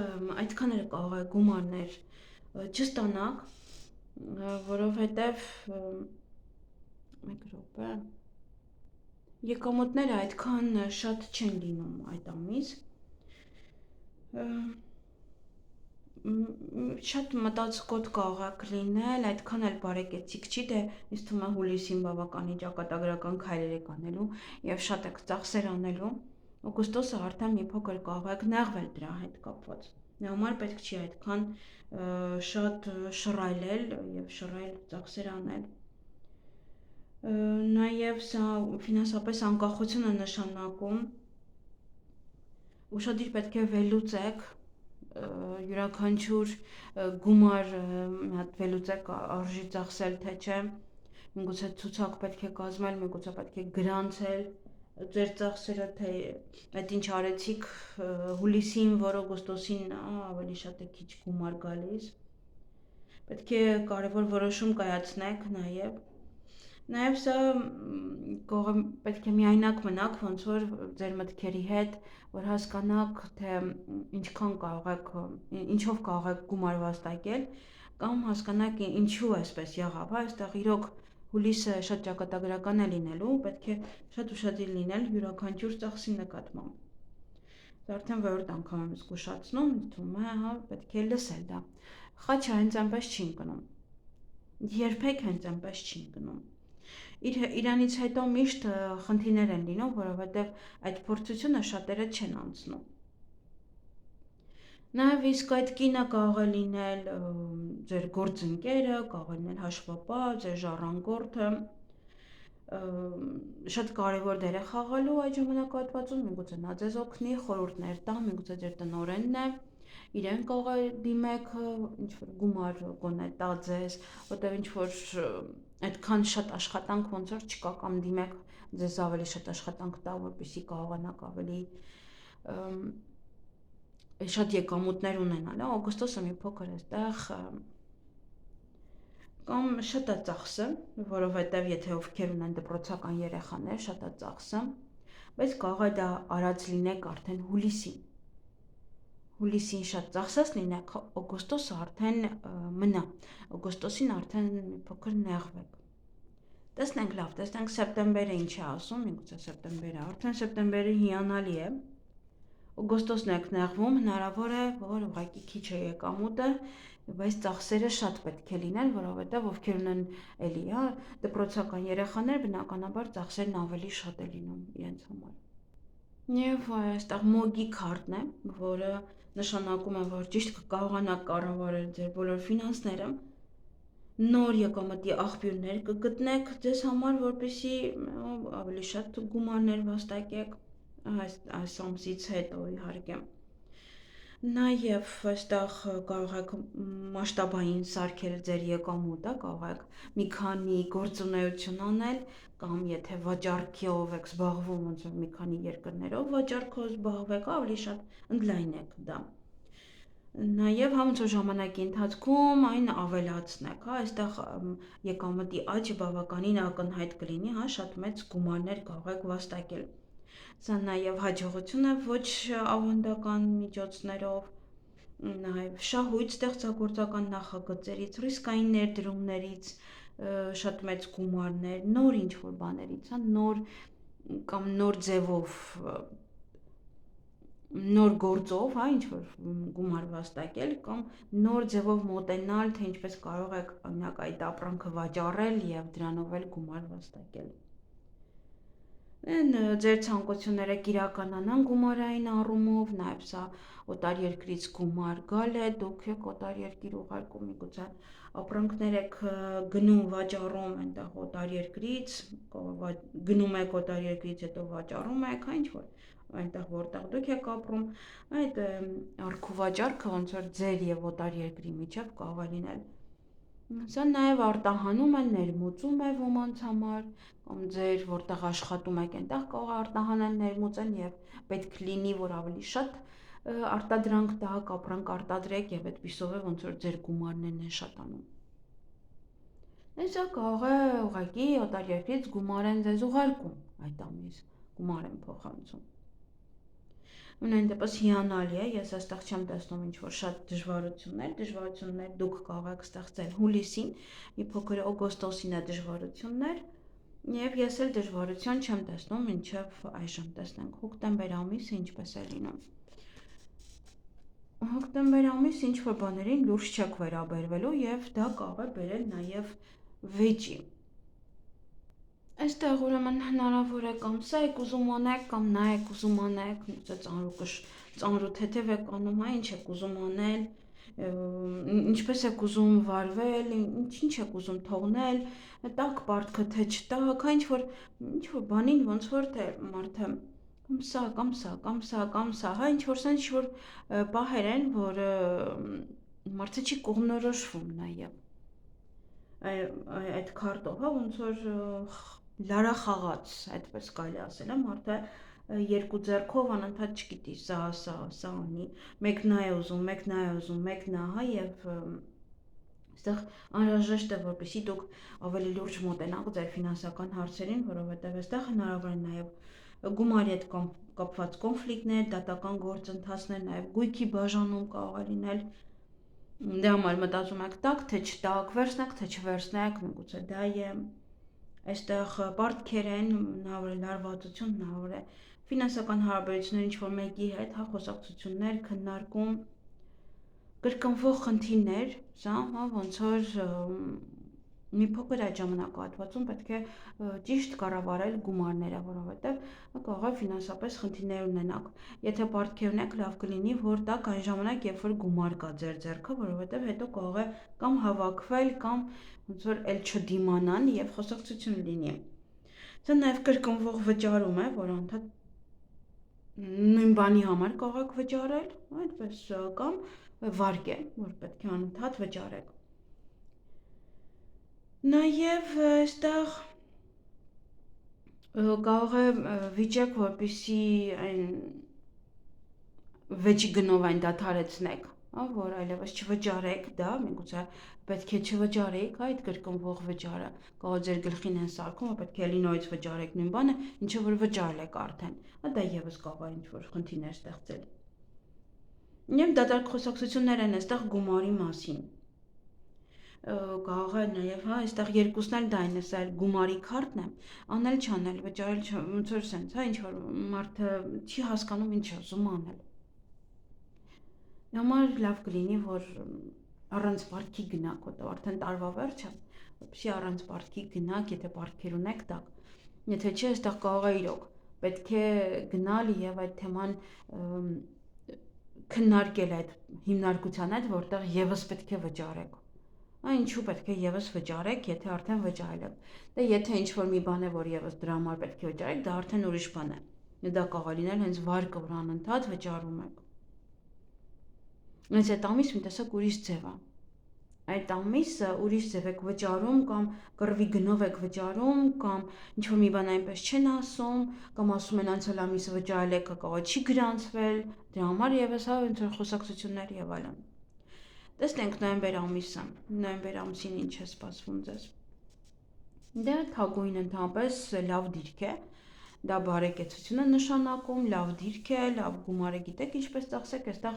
այդքան էլ կարող է գումարներ չստանաք, որովհետև մեկ րոպե եկամուտները այդքան շատ չեն լինում այդ ամիս։ Շատ մտածկոտ կարող եք լինել, այդքան էլ բարեկեցիկ չի, դե ինձ թվում է հուլիսին բավականի ճակատագրական քայլեր եք անելու եւ շատ եք ծախսեր անելու։ Օգոստոսը արդեն մի փոքր կարող եք նեղվել դրա հետ կապված։ Դրա համար պետք չի այդքան շատ շռայլել եւ շռայլ ծախսեր անել։ Նաեւ սա ֆինանսապես անկախություն է նշանակում։ Ուշադիր պետք է վերլուծեք յուրաքանչյուր գումար մի հատ վերլուծեք արժի ծախսել թե չէ, միգուցե ցուցակ պետք է կազմել, միգուցե պետք է գրանցել ձեր ծախսերը, թե այդ ինչ արեցիք հուլիսին, որ օգոստոսին ավելի շատ է քիչ գումար գալիս։ Պետք է կարևոր որոշում կայացնեք Նաև սա պետք է միայնակ մնաք ոնց որ ձեր մտքերի հետ, որ հասկանաք, թե ինչքան կարող եք, ինչով կարող եք գումար վաստակել, կամ հասկանաք ինչու այսպես եղավ, հա, այստեղ իրոք հուլիսը շատ ճակատագրական է լինելու, պետք է շատ ուշադիր լինել յուրաքանչյուր ծախսի նկատմամբ։ Դա արդեն որորդ անգամ եմ զգուշացնում, թվում է, հա, պետք է լսել դա։ Խաչը հենց այնպես չի ընկնում։ Երբեք հենց այնպես չի ընկնում։ Իրանից հետո միշտ խնդիրներ են լինում, որովհետև այդ փորձությունը շատերը չեն անցնում։ Նաև իսկ այդ կինը կարող է լինել ձեր գործընկերը, կարող է լինել հաշվապահ, ձեր ժառանգորդը, շատ կարևոր դեր է խաղալու այդ ժամանակահատվածում, միգուցե նա ձեզ օգնի, խորհուրդներ տա, միգուցե ձեր տնօրենն է, իրեն կարող է դիմեք ինչ-որ գումար գոնե տա ձեզ, որտեղ ինչ-որ այդքան շատ աշխատանք ոնց որ չկա կամ դիմեք ձեզ ավելի շատ աշխատանք տա, որպեսզի կարողանաք ավելի շատ եկամուտներ ունենալ, օգոստոսը մի փոքր այստեղ կամ շատ է ծախսը, որովհետև եթե ովքեր ունեն դպրոցական երեխաներ, շատ է ծախսը, բայց կարող է դա արած լինեք արդեն հուլիսին շատ ծախսած լինեք, օգոստոսը արդեն մնա, օգոստոսին արդեն մի փոքր նեղվեք։ Տեսնենք լավ, տեսնենք սեպտեմբերը ինչ է ասում, միգուցե սեպտեմբերը, արդեն սեպտեմբերը հիանալի է, օգոստոսն եք նեղվում, հնարավոր է, որ ուղղակի քիչ է եկամուտը, բայց ծախսերը շատ պետք է լինեն, որովհետև ովքեր ունեն էլի, դպրոցական երեխաներ, բնականաբար ծախսերն ավելի շատ է լինում իրենց համար։ Եվ այստեղ մոգի քարտն է, որը նշանակում է, որ ճիշտ կկարողանաք կառավարել ձեր բոլոր ֆինանսները, նոր եկամտի աղբյուրներ կգտնեք ձեզ համար, որպեսզի ավելի շատ գումարներ վաստակեք այս ամսից հետո իհարկե։ Նաև այստեղ կարող եք մասշտաբային սարքել ձեր եկամուտը, կարող եք մի քանի գործունեություն անել կամ եթե վաճառքով եք զբաղվում, ոնց որ մի քանի երկրներով վաճառքով զբաղվեք, ավելի շատ ընդլայնեք դա։ Նաև ոնց որ ժամանակի ընթացքում այն ավելացնեք, այստեղ եկամտի աճը բավականին ակնհայտ կլինի, շատ մեծ գումարներ կարող եք վաստակել։ Սա նաև հաջողություն է ոչ ավանդական միջոցներով, նաև շահույթ ստեղծագործական նախագծերից, ռիսկային ներդրումներից, շատ մեծ գումարներ, նոր ինչ-որ բաներից, նոր կամ նոր ձևով, նոր գործով, ինչ-որ գումար վաստակել կամ նոր ձևով մոտենալ, թե ինչպես կարող եք օրինակ այդ ապրանքը վաճառել եւ դրանով էլ գումար վաստակել։ Ձեր ցանկությունները կիրականանան գումարային առումով, նաև սա օտար երկրից գումար գալ է, դուք եք օտար երկիր ուղարկում, միգուցե ապրանքներ եք գնում վաճառում այնտեղ օտար երկրից, գնում եք օտար երկրից, հետո վաճառում եք, ինչ-որ այնտեղ որտեղ դուք եք ապրում, այդ առք ու վաճառքը ոնց որ ձեր եւ օտար երկրի միջև կարող է լինել։ Սա նաև արտահանում է, ներմուծում է ոմանց համար, կամ ձեր որտեղ աշխատում եք, այնտեղ կարող է արտահանել, ներմուծել եւ պետք լինի, որ ավելի շատ արտադրանք տաք, ապրանք արտադրեք եւ այդպիսով է ոնց որ ձեր գումարներն են շատանում։ Սա կարող է ուղղակի օտար երկրից գումար են ձեզ ուղարկում այդ ամիս, գումար են փոխանցում։ Ունեն դեպս հիանալի է, ես այստեղ չեմ տեսնում ինչ-որ շատ դժվարություններ դուք կարող եք ստեղծել հուլիսին, մի փոքր օգոստոսին է դժվարություններ, եւ ես էլ դժվարություն չեմ տեսնում մինչև այժմ, տեսնենք հոկտեմբեր ամիսը ինչպես է լինում։ Հոկտեմբեր ամիս ինչ-որ բաներին լուրջ չեք վերաբերվելու եւ դա կարող է բերել նաեւ վեճի։ Այստեղ ուրեմն հնարավոր է կամ սա եք ուզում անեք, կամ նա եք ուզում անեք, ծանրու թեթև եք անում, ինչ եք ուզում անել, ինչպես եք ուզում վարվել, ինչ եք ուզում թողնել, տաք պարտքը թե չտաք, ինչ-որ բանին ոնց որ թե մարդը կամ սա, ինչ-որ սենց ինչ-որ պահեր են, որ մարդը չի կողմնորոշվում նաև այդ քարտով, ոնց որ լարախաղաց, այդպես կարելի ասել, մարդը երկու ձեռքով անընդհատ չգիտի, սա անի, մեկն է ուզում, մեկն է, եւ այստեղ անհրաժեշտ է, որպեսզի դուք ավելի լուրջ մոտենաք ձեր ֆինանսական հարցերին, որովհետև այստեղ հնարավոր է նաև գումարի հետ կապված կոնֆլիկտներ, դատական գործընթացներ, նաև գույքի բաժանում կարող է լինել։ Դրա համար մտածում եք տաք, թե չտաք, վերցնեք, թե չվերցնեք, միգուցե դա է։ Այստեղ պարտքեր են, հնարավոր է լարվածություն, հնարավոր է ֆինանսական հարաբերություններ ինչ-որ մեկի հետ, խոսակցություններ, քննարկում, կրկնվող խնդիրներ, սա ոնց որ մի փոքր այդ ժամանակահատվածում պետք է ճիշտ կառավարել գումարները, որովհետև կարող է ֆինանսապես խնդիրներ ունենաք։ Եթե պարտքի ունեք, լավ կլինի, որ տաք այն ժամանակ, երբ որ գումար կա ձեր ձեռքը, որովհետև հետո կարող է կամ հավաքվել, կամ ոնց որ էլ չդիմանան եւ խոսակցություն լինի։ Դա նաեւ կրկնվող վճարում է, որ անդադ նույն բանի համար կարող եք վճարել, այդպես կամ վարկ է, որ պետք է անընդհատ վճարեք։ Նաև այստեղ կարող է վիճեք, որպեսզի այն վեճի գնով այն դադարեցնեք, որ այլևս չվճարեք դա, միգուցե պետք է չվճարեք այդ կրկնվող վճարը, կարող ձեր գլխին են սարքում, որ պետք է էլի նորից վճարեք նույն բանը, ինչը որ վճարել եք արդեն, դա եւս կարող է ինչ-որ խնդիրներ ստեղծել։ Եվ դատարկ խոսակցություններ են այստեղ գումարի մասին։ Կարող է նաև, այստեղ երկուսն էլ դա են, սա էլ գումարի քարտն է, անել չանել, վճարել ոնց որ սենց, ինչ որ մարդը չի հասկանում ինչ է ուզում անել։ Համար լավ կլինի, որ առանց պարտքի գնաք, որտեղ արդեն տարվա վերջ է, որպեսզի առանց պարտքի գնաք, եթե պարտքեր ունեք տակ։ Եթե չէ, այստեղ կարող է իրոք պետք է գնալ եւ այդ թեման քննարկել այդ հիմնարկության հետ, որտեղ եւս պետք է վճարեք։ Ինչու պետք է եւս վճարեք, եթե արդեն վճարել եք։ Դե եթե ինչ-որ մի բան է, որ եւս դրա համար պետք է վճարեք, դա արդեն ուրիշ բան է։ Դա կարող է լինել հենց վարկը, որ անընդհատ վճարում եք։ Հենց այդ ամիս մի տեսակ ուրիշ ձև է։ Այդ ամիսը ուրիշ ձև եք վճարում կամ կռվի գնով եք վճարում կամ ինչ-որ մի բան այնպես չեն ասում կամ ասում են անցյալ ամիսը վճարել եք, կարող չի գրանցվել, դրա համար եւս ոնց որ խոսակցություններ եւ այլն։ Տեսնենք նոյեմբեր ամիսը, նոյեմբեր ամսին ինչ է սպասվում ձեզ։ Դա թագուհին ընդհանրապես լավ դիրք է, դա բարեկեցությունը նշանակում, լավ դիրք է, լավ գումարը գիտեք ինչպես ծախսեք, այստեղ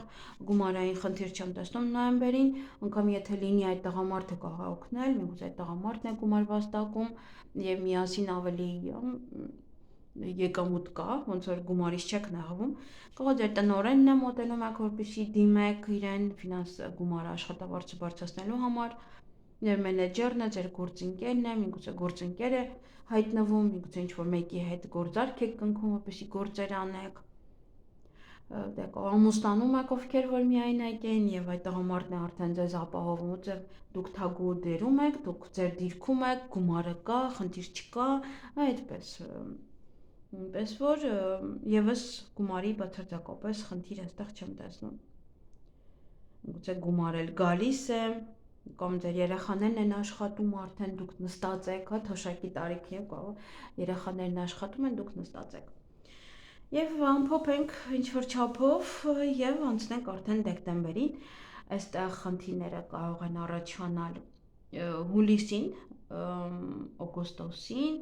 գումարային խնդիր չեմ տեսնում նոյեմբերին, անգամ եթե լինի այդ տղամարդը կարող է օգնել, միգուցե այդ տղամարդն է գումար վաստակում եւ միասին ավելի եկամուտ կա, ոնց որ գումարից չեք նեղվում, կարող ձեր տնօրենն է մոտենում եք, որպեսզի դիմեք իրեն ֆինանս գումարը աշխատավարձը բարձրացնելու համար, ձեր մենեջերն է, ձեր գործընկերն է, միգուցե գործընկեր է հայտնվում, միգուցե ինչ-որ մեկի հետ գործարք եք կնքում, որպեսզի գործեր անեք, դե ամուսնանում եք ովքեր որ միայնակ են եւ այդ տղամարդն է արդեն ձեզ ապահովում, ձեր դուք թագուհու դերում եք, դուք ձեր դիրքում եք, գումարը կա, խնդիր չկա, այդպես Պես որ եւս գումարի բացարձակապես խնդիր այստեղ չեմ տեսնում։ Գուցե գումարել գալիս է, կամ ձեր երեխաներն են աշխատում արդեն դուք նստած եք, թոշակի տարիքի է, կարող երեխաներն աշխատում են, դուք նստած եք։ Եվ ամփոփենք ինչ որ չափով եւ անցնենք արդեն դեկտեմբերին, այստեղ խնդիրները կարող են առաջանալ հուլիսին, օգոստոսին,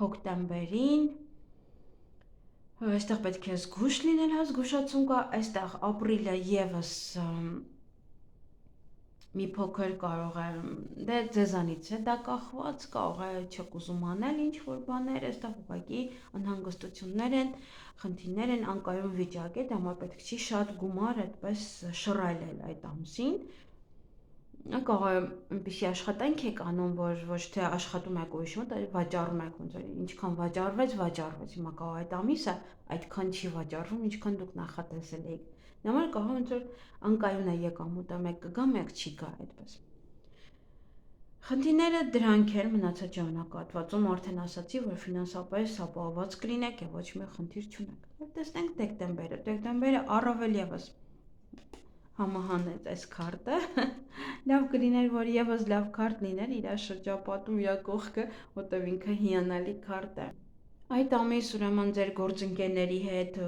հոկտեմբերին Այստեղ պետք է զգուշ լինել, զգուշացում կա, այստեղ ապրիլը եւս մի փոքր կարող է, դե ձեզանից է դա կախված, կարող է չեք ուզում անել ինչ որ բաներ, այստեղ ուղղակի անհանգստություններ են, խնդիրներ են, անկայուն վիճակ է, դա համար պետք չի շատ գումար այդպես շռայլել այդ ամսին։ Կարող է այնպիսի աշխատանք եք անում, որ ոչ թե աշխատում եք ուրիշի մոտ, այլ վաճառում եք ոնց որ ինչքան վաճառվեց, հիմա կարող այդ ամիսը այդքան չի վաճառվում, ինչքան դուք նախատեսել եք։ Նամար կարող ոնց որ անկայուն է եկամուտը, մեկ կգա, մեկ չի գա այդպես։ Խնդիրները դրանք են մնացած ժամանակահատվածում արդեն ասացի, որ ֆինանսապես ապահովված կլինեք եւ ոչ մի խնդիր չունեք։ Տեսնենք դեկտեմբերը առավել եւս համահանեց այս քարտը, լավ կլիներ, որ եւս լավ քարտ լիներ իր շրջապատում իր կողքը, որտեվ ինքը հիանալի քարտ է։ Այդ ամիս ուրեմն ձեր գործընկերների հետ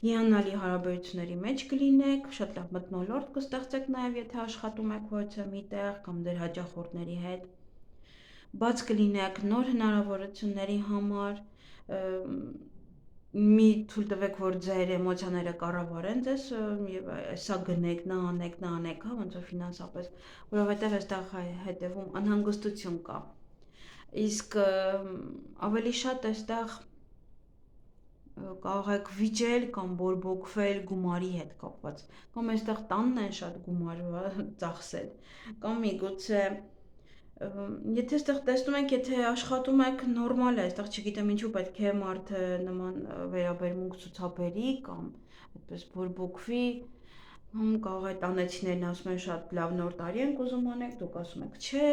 հիանալի հարաբերությունների մեջ կլինեք, շատ լավ մթնոլորտ կստեղծեք նաեւ եթե աշխատում եք ոչ միտեղ կամ ձեր հաճախորդների հետ։ Բաց կլինեք նոր հնարավորությունների համար, մի թույլ տվեք, որ ձեր էմոցիաները կառավարեն ձեզ եւ սա գնեք, նա անեք, ոնց որ ֆինանսապես, որովհետեւ այստեղ հետեւում անհանգստություն կա։ Իսկ ավելի շատ այստեղ կարող եք վիճել կամ բորբոքվել գումարի հետ կապված, կամ այստեղ տանն են շատ գումար ծախսել, կամ միգուցե Եթե այստեղ տեսնում եք, եթե աշխատում եք նորմալ է, այստեղ չգիտեմ ինչու պետք է մարդը նման վերաբերմունք ցուցաբերի կամ այդպես բորբոքվի, կարող է տանեցիներն ասում են շատ լավ նոր տարի ենք ուզում անեք, դուք ասում եք չէ,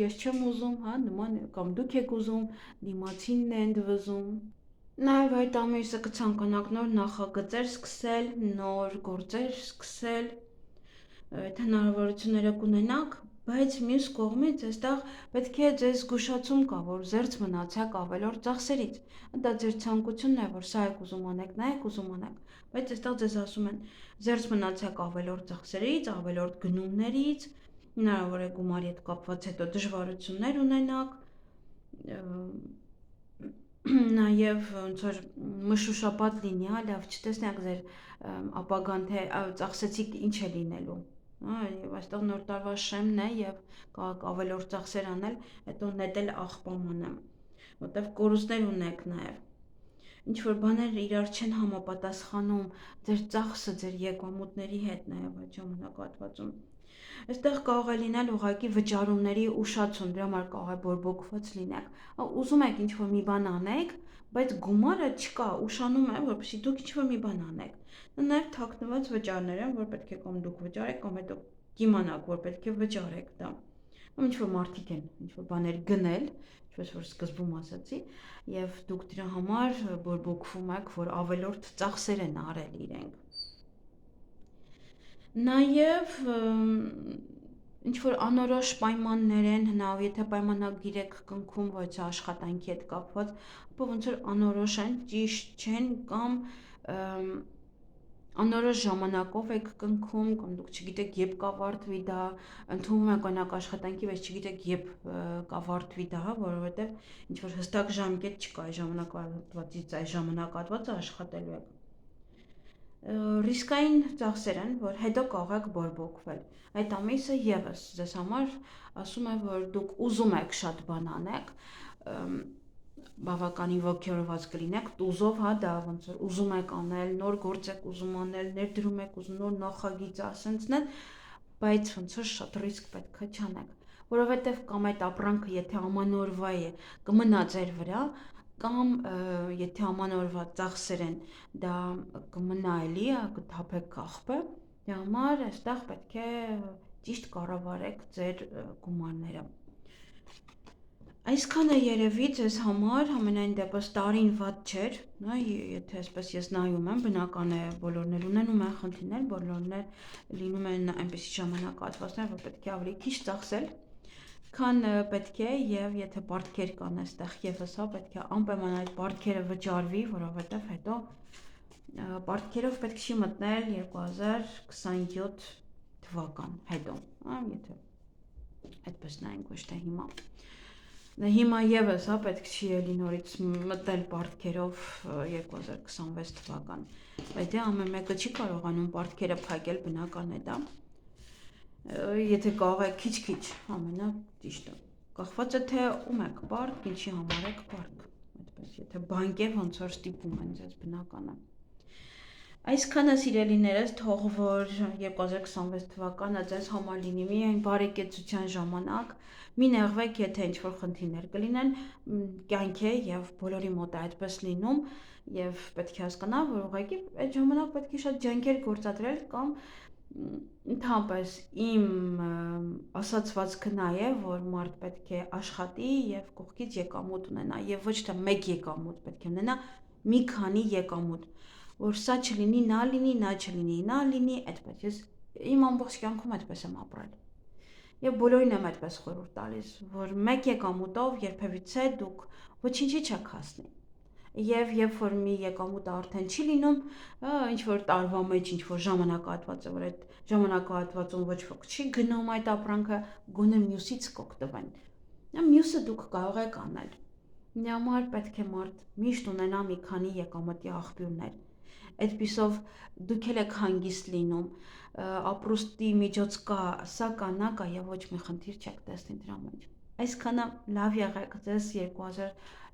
ես չեմ ուզում, հա, նման կամ դուք եք ուզում, դիմացինն է ընդվզում։ Նաև այդ ամիսը կցանկանաք նոր նախագծեր սկսել, նոր գործեր սկսել, այդ հնարավորությունները կունենաք, բայց մյուս կողմից այստեղ պետք է ձեզ զգուշացում կա, որ զերծ մնացեք ավելորդ ծախսերից։ Դա ձեր ցանկությունն է, որ սա եք ուզում անեք, նա եք ուզում անեք, բայց այստեղ ձեզ ասում են զերծ մնացեք ավելորդ ծախսերից, ավելորդ գնումներից, հնարավոր է գումարի հետ կապված հետո դժվարություններ ունենաք, նաև ոնց որ մշուշապատ լինի, հա, լավ չտեսնեք ձեր ապագան թե ծախսեցիք ինչ է լինելու, հա, եւ այստեղ նոր տարվա շեմն է եւ կարող ավելորդ ծախսեր անել, հետո նետել աղբամանը, որտեվ կորուստներ ունեք նաև։ Ինչ որ բաներ իրար չեն համապատասխանում ձեր ծախսը, ձեր եկամուտների հետ նաև այդ ժամանակահատվածում։ Այստեղ կարող է լինել ուղղակի վճարումների ուշացում, դրա համար կարող է բորբոքված լինեք։ Ուզում եք ինչ-որ մի բան անեք, բայց գումարը չկա, ուշանում է, որպեսզի դուք ինչ-որ մի բան անեք։ Դա նաև թաքնված վճարներ են, որ պետք է կամ դուք վճարեք, կամ հետո կիմանաք, որ պետք է վճարեք դա։ Կամ ինչ-որ մարդիկ են ինչ-որ բաներ գնել, ինչպես որ սկզբում ասացի, եւ դուք դրա համար բորբոքվում եք, որ ավելորդ ծախսեր են արել իրենք։ Նաև ինչ որ անորոշ պայմաններ են, հնարավոր եթե պայմանագիր եք կնքում, ոչ աշխատանքի հետ կապված, ապա ոնց որ անորոշ են, ճիշտ չեն կամ անորոշ ժամանակով եք կնքում կամ դուք չգիտեք երբ կավարտվի դա, ընդունվում եք օրինակ աշխատանքի, բայց չգիտեք երբ կավարտվի դա, որովհետև ինչ որ հստակ ժամկետ չկա այս ժամանակահատվածից այս ժամանակահատվածը աշխատելու եք։ Ռիսկային ծախսեր են, որ հետո կարող եք բորբոքվել։ Այդ ամիսը եւս ձեզ համար ասում է, որ դուք ուզում եք շատ բան անեք, բավականին ոգևորված կլինեք, տուզով, հա, դա ոնց որ ուզում եք անել, նոր գործ եք ուզում անել, ներդրում եք ուզում նոր նախագիծ ասենցնել, բայց ոնց որ շատ ռիսկ պետք է չանեք, որովհետև կամ այդ ապրանքը, եթե ամանորվա է, կմնա ձեր վրա, կամ եթե ամանորվա ծախսեր են, դա կմնա էլի, կթափեք կախբը, դրա համար այստեղ պետք է ճիշտ կառավարեք ձեր գումարները։ Այսքանը երևի ձեզ համար ամենայն դեպս տարին վատ չէր, նա եթե այսպես ես նայում եմ, բնական է բոլորն էլ ունենում են խնդիրներ, բոլորն էլ լինում են այնպիսի ժամանակահատվածներ, որ պետք է ավելի քիչ ծախսել, քան պետք է եւ եթե պարտքեր կան այստեղ եւս հա պետք է անպայման այդ պարտքերը վճարվի, որովհետեւ հետո պարտքերով պետք չի մտնել 2027 թվական հետո, հա, եթե այդպես նայենք ոչ թե հիմա։ Հիմա եւս հա պետք չի էլի նորից մտնել պարտքերով 2026 թվական, բայց դե ամեն մեկը չի կարողանում պարտքերը փակել, բնական է դա։ Եթե կարող եք քիչ-քիչ, ամենաճիշտը։ Կախված է թե ում եք պարտք, ինչի համար եք պարտք, այդպես, եթե բանկեր ոնց որ ստիպում են ձեզ բնականը։ Այսքանը սիրելիներս, թող որ 2026 թվականը ձեզ համար լինի միայն բարեկեցության ժամանակ, մի նեղվեք, եթե ինչ-որ խնդիրներ կլինեն, կյանք է եւ բոլորի մոտ է այդպես լինում եւ պետք է հասկանալ, որ ուղղակի այդ ժամանակ պետք է շատ ջանքեր գործադրել կամ ընդհանրապես իմ ասացվածքը նա է, որ մարդ պետք է աշխատի եւ կողքից եկամուտ ունենա եւ ոչ թե մեկ եկամուտ պետք է ունենա, մի քանի եկամուտ, որ սա չլինի, նա չլինի, նա լինի, այդպես ես իմ ամբողջ կյանքում այդպես եմ ապրել։ Եվ բոլորին եմ այդպես խորհուրդ տալիս, որ մեկ եկամուտով երբևիցե դուք ոչինչի չեք հասնի։ Եվ երբ որ մի եկամուտը արդեն չի լինում, ինչ որ տարվա մեջ ինչ որ ժամանակահատված է, որ այդ ժամանակահատվածում ոչ ոք չի գնում այդ ապրանքը, գոնե մյուսից կօգտվեն։ Մյուսը դուք կարող եք անել։ Դրա համար պետք է մարդ միշտ ունենա մի քանի եկամտի աղբյուրներ։ Այդպիսով դուք եք հանգիստ լինում, ապրուստի միջոց կա, սա կա, նա կա եւ ոչ մի խնդիր չեք տեսնի դրա մեջ։ Այսքանը լավ եղեք ձեզ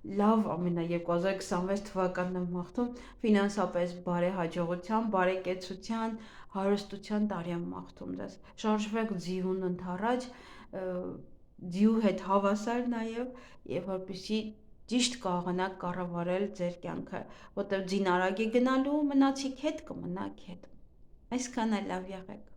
2026 թվականն եմ մաղթում, ֆինանսապես բարեհաջողության, բարեկեցության, հարստության տարի եմ մաղթում ձեզ։ Շարժվեք ձիուն ընդառաջ, ձիու հետ հավասար նաև եւ որպեսզի ճիշտ կարողանաք կառավարել ձեր կյանքը, որտեղ ձին արագ է գնալու, մնացիք հետ կմնաք հետ։ Այսքան էլ լավ եղեք։